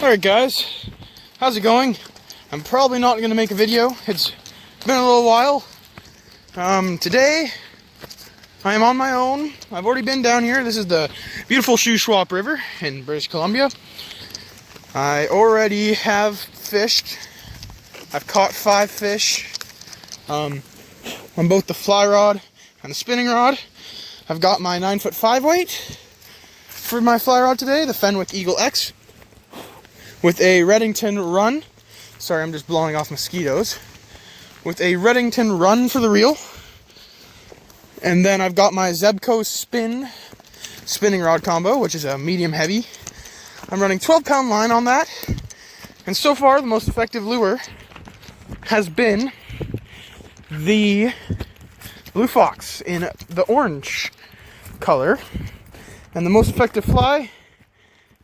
Alright guys, how's it going? I'm probably not going to make a video. It's been a little while. Today, I am on my own. I've already been down here. This is the beautiful Shuswap River in British Columbia. I already have fished. I've caught 5 fish on both the fly rod and the spinning rod. I've got my 9'5" weight for my fly rod today, the Fenwick Eagle X, with a Redington Run. Sorry, I'm just blowing off mosquitoes. With a Redington Run for the reel. And then I've got my Zebco spinning rod combo, which is a medium heavy. I'm running 12-pound line on that. And so far, the most effective lure has been the Blue Fox in the orange color. And the most effective fly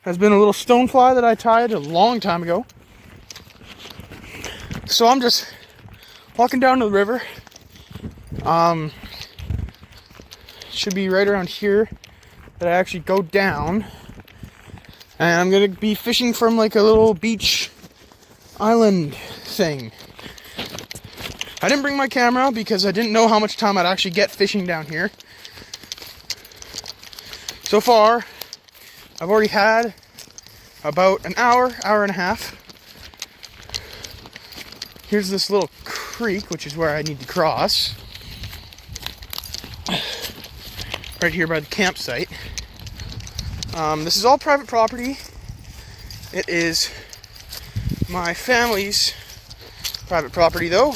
has been a little stone fly that I tied a long time ago. So I'm just walking down to the river. Should be right around here that I actually go down. And I'm gonna be fishing from like a little beach island thing. I didn't bring my camera because I didn't know how much time I'd actually get fishing down here. So far, I've already had about an hour and a half. Here's this little creek, which is where I need to cross. Right here by the campsite. This is all private property. It is my family's private property, though.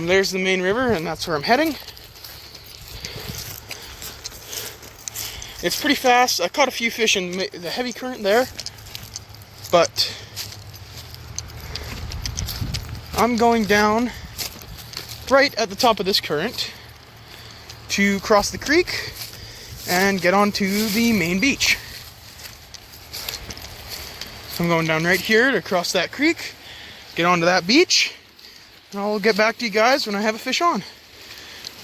There's the main river, and that's where I'm heading. It's pretty fast. I caught a few fish in the heavy current there, but I'm going down right at the top of this current to cross the creek and get onto the main beach. So I'm going down right here to cross that creek, get onto that beach, and I'll get back to you guys when I have a fish on.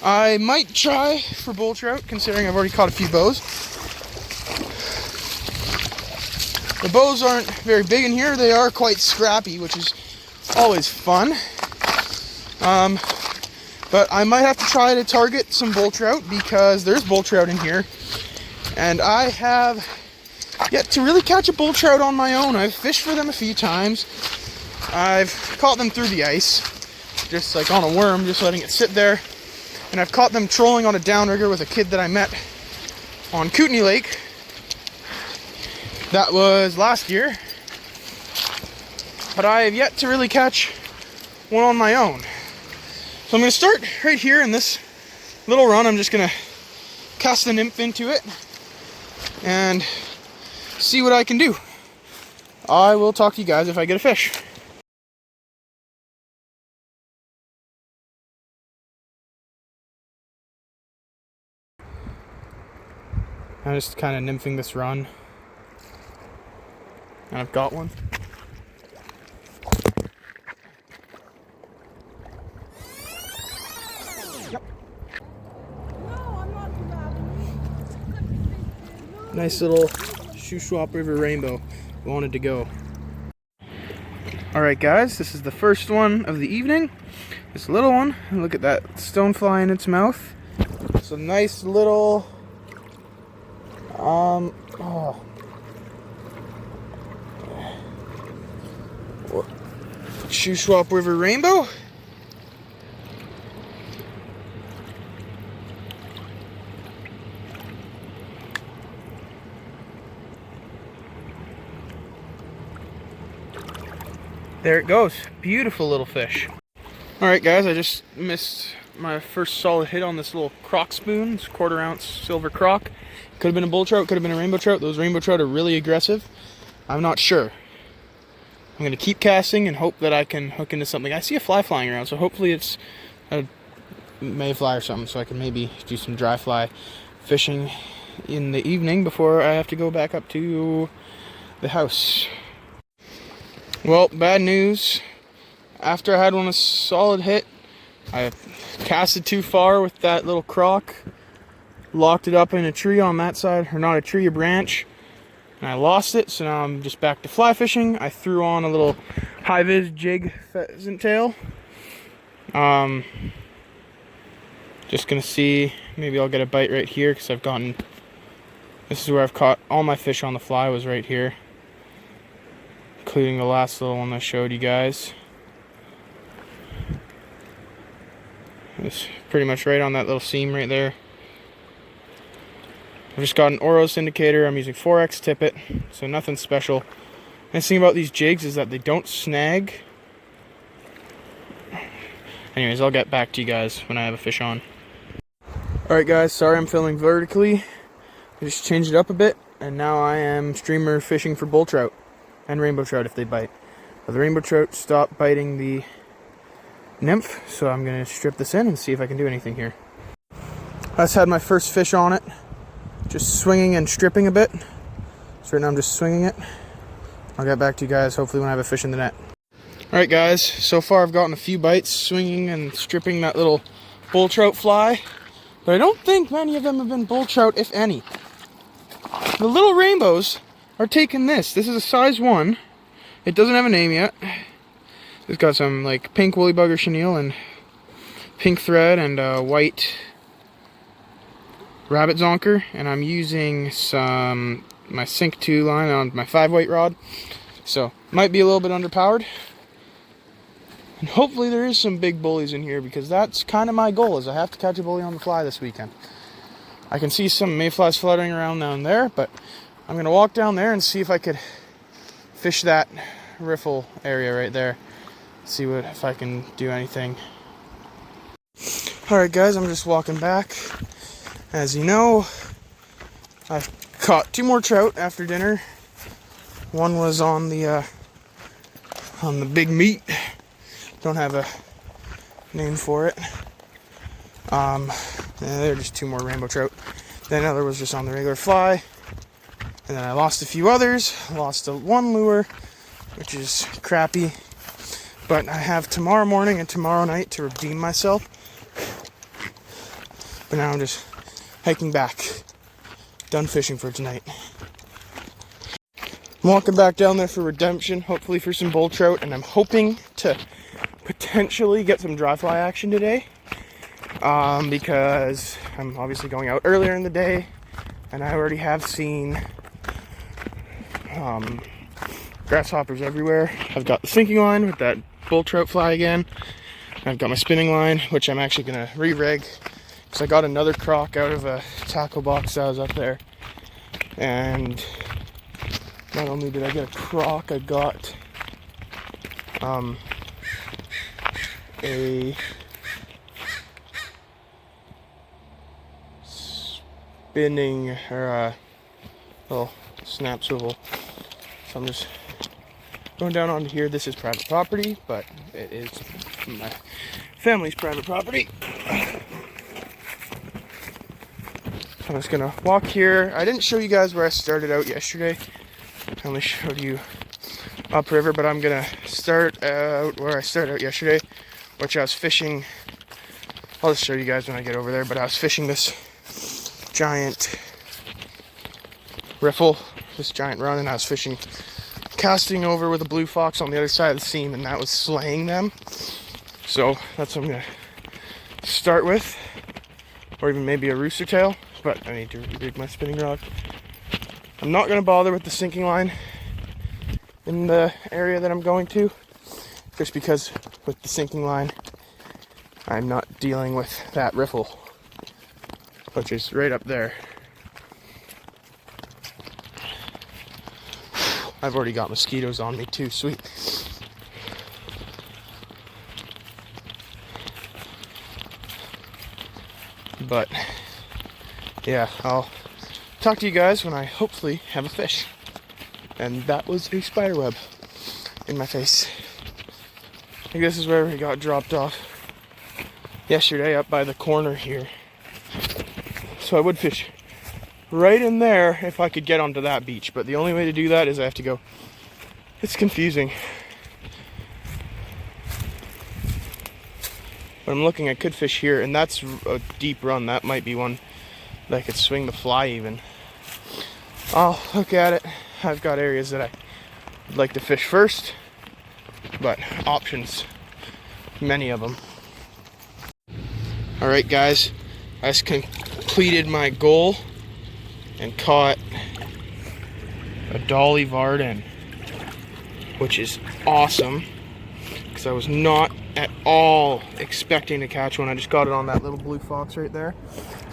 I might try for bull trout, considering I've already caught a few bows. The bows aren't very big in here. They are quite scrappy, which is always fun. But I might have to try to target some bull trout because there's bull trout in here. And I have yet to really catch a bull trout on my own. I've fished for them a few times. I've caught them through the ice, just like on a worm, just letting it sit there. And I've caught them trolling on a downrigger with a kid that I met on Kootenai Lake. That was last year. But I have yet to really catch one on my own. So I'm going to start right here in this little run. I'm just going to cast the nymph into it and see what I can do. I will talk to you guys if I get a fish. I'm just kind of nymphing this run. And I've got one. Yep. Nice little Shuswap River rainbow. Wanted to go. Alright guys, this is the first one of the evening. This little one. Look at that stonefly in its mouth. It's a nice little Shuswap River rainbow. There it goes. Beautiful little fish. Alright guys, I just missed my first solid hit on this little croc spoon. It's a 1/4 ounce silver croc. Could have been a bull trout, could have been a rainbow trout. Those rainbow trout are really aggressive. I'm not sure. I'm going to keep casting and hope that I can hook into something. I see a fly flying around, so hopefully it's a mayfly or something, so I can maybe do some dry fly fishing in the evening before I have to go back up to the house. Well, bad news. After I had one a solid hit I casted too far with that little crock, locked it up in a tree on that side, or not a tree, a branch, and I lost it. So now I'm just back to fly fishing. I threw on a little high vis jig pheasant tail. Just gonna see, maybe I'll get a bite right here, because I've gotten, this is where I've caught all my fish on the fly, was right here, including the last little one I showed you guys. It's pretty much right on that little seam right there. I've just got an Oros indicator. I'm using 4X tippet, so nothing special. Nice thing about these jigs is that they don't snag. Anyways, I'll get back to you guys when I have a fish on. Alright guys, sorry I'm filming vertically. I just changed it up a bit, and now I am streamer fishing for bull trout and rainbow trout if they bite. But the rainbow trout stopped biting the nymph, so I'm going to strip this in and see if I can do anything here. I just had my first fish on it, just swinging and stripping a bit. So right now I'm just swinging it. I'll get back to you guys hopefully when I have a fish in the net. Alright guys, so far I've gotten a few bites swinging and stripping that little bull trout fly, but I don't think many of them have been bull trout, if any. The little rainbows are taking this. This is a size 1. It doesn't have a name yet. It's got some like pink woolly bugger chenille and pink thread and white rabbit zonker, and I'm using some my Sync 2 line on my 5-weight rod, so might be a little bit underpowered. And hopefully there is some big bullies in here, because that's kind of my goal, is I have to catch a bully on the fly this weekend. I can see some mayflies fluttering around down there, but I'm going to walk down there and see if I could fish that riffle area right there. See if I can do anything. Alright guys, I'm just walking back. As you know, I've caught 2 more trout after dinner. One was on the big meat. Don't have a name for it. They're just 2 more rainbow trout. Then another was just on the regular fly. And then I lost a few others. Lost one lure, which is crappy. But I have tomorrow morning and tomorrow night to redeem myself. But now I'm just hiking back. Done fishing for tonight. I'm walking back down there for redemption, hopefully for some bull trout, and I'm hoping to potentially get some dry fly action today. Because I'm obviously going out earlier in the day, and I already have seen grasshoppers everywhere. I've got the sinking line with that bull trout fly again. I've got my spinning line, which I'm actually going to re-rig, because I got another crock out of a tackle box that was up there. And not only did I get a crock, I got a spinning, or a little snap swivel. So I'm just going down onto here. This is private property, but it is my family's private property. I'm just gonna walk here. I didn't show you guys where I started out yesterday. I only showed you upriver, but I'm gonna start out where I started out yesterday, which I was fishing. I'll just show you guys when I get over there, but I was fishing this giant riffle, this giant run, and I was fishing, casting over with a blue fox on the other side of the seam, and that was slaying them. So that's what I'm gonna start with, or even maybe a rooster tail, but I need to rig my spinning rod. I'm not gonna bother with the sinking line in the area that I'm going to, just because with the sinking line I'm not dealing with that riffle, which is right up there. I've already got mosquitoes on me too, sweet. But yeah, I'll talk to you guys when I hopefully have a fish. And that was a spider web in my face. I think this is where we got dropped off yesterday, up by the corner here. So I would fish right in there if I could get onto that beach, but the only way to do that is I have to go. It's confusing. But I'm looking, I could fish here, and that's a deep run. That might be one that I could swing the fly even. I'll look at it. I've got areas that I would like to fish first, but options, many of them. Alright guys, I just completed my goal and caught a dolly Varden, which is awesome because I was not at all expecting to catch one. I just got it on that little blue fox right there.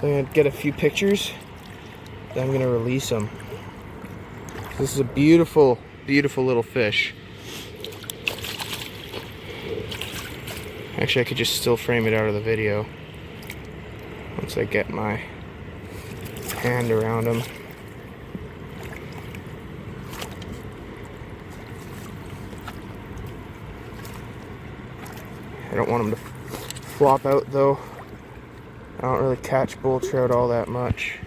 So I'm gonna get a few pictures, then I'm gonna release them. This is a beautiful, beautiful little fish. Actually, I could just still frame it out of the video once I get my hand around him. I don't want him to flop out though. I don't really catch bull trout all that much.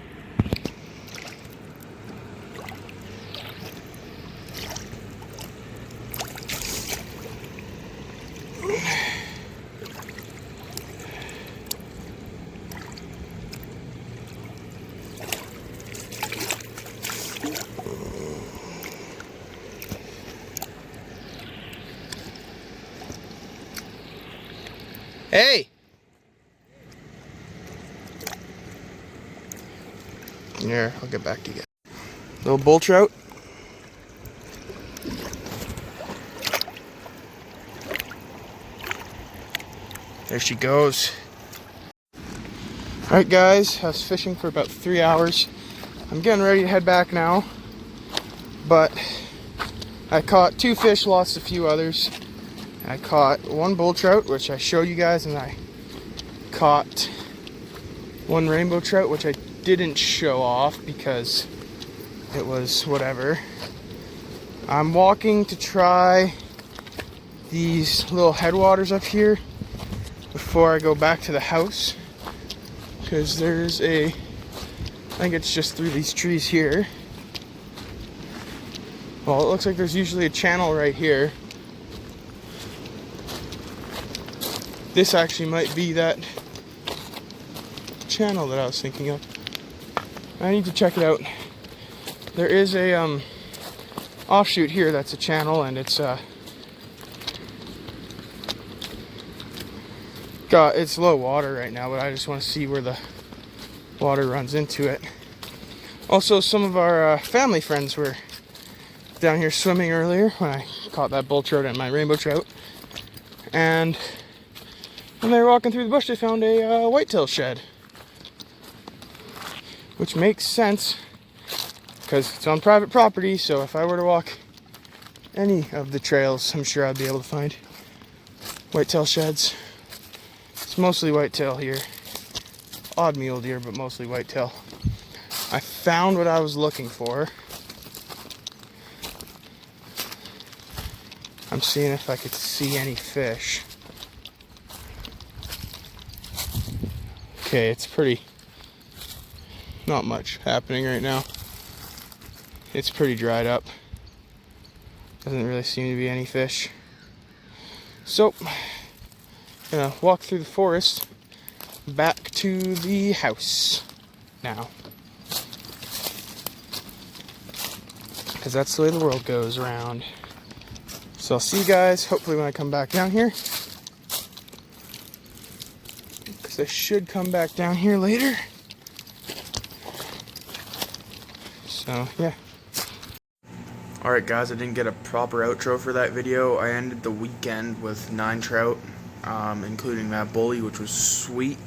Hey! Here, I'll get back to you. Little bull trout. There she goes. Alright guys, I was fishing for about 3 hours. I'm getting ready to head back now. But I caught 2 fish, lost a few others. I caught 1 bull trout, which I showed you guys, and I caught 1 rainbow trout, which I didn't show off because it was whatever. I'm walking to try these little headwaters up here before I go back to the house, because there's I think it's just through these trees here. Well, it looks like there's usually a channel right here. This actually might be that channel that I was thinking of. I need to check it out. There is a offshoot here that's a channel, and it's low water right now, but I just want to see where the water runs into it. Also, some of our family friends were down here swimming earlier when I caught that bull trout and my rainbow trout, and when they were walking through the bush, they found a whitetail shed, which makes sense because it's on private property. So if I were to walk any of the trails, I'm sure I'd be able to find whitetail sheds. It's mostly whitetail here, odd mule deer, but mostly whitetail. I found what I was looking for. I'm seeing if I could see any fish. Okay, it's pretty, not much happening right now. It's pretty dried up. Doesn't really seem to be any fish. So, gonna walk through the forest back to the house now. Because that's the way the world goes around. So I'll see you guys hopefully when I come back down here. I should come back down here later. So yeah. Alright guys, I didn't get a proper outro for that video. I ended the weekend with 9 trout, including that bully, which was sweet.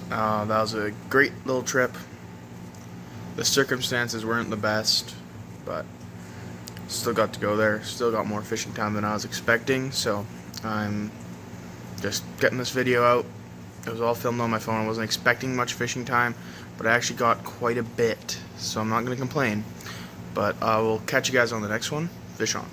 That was a great little trip. The circumstances weren't the best, but still got to go there. Still got more fishing time than I was expecting, so I'm just getting this video out. It was all filmed on my phone. I wasn't expecting much fishing time, but I actually got quite a bit, so I'm not going to complain. But I will catch you guys on the next one. Fish on.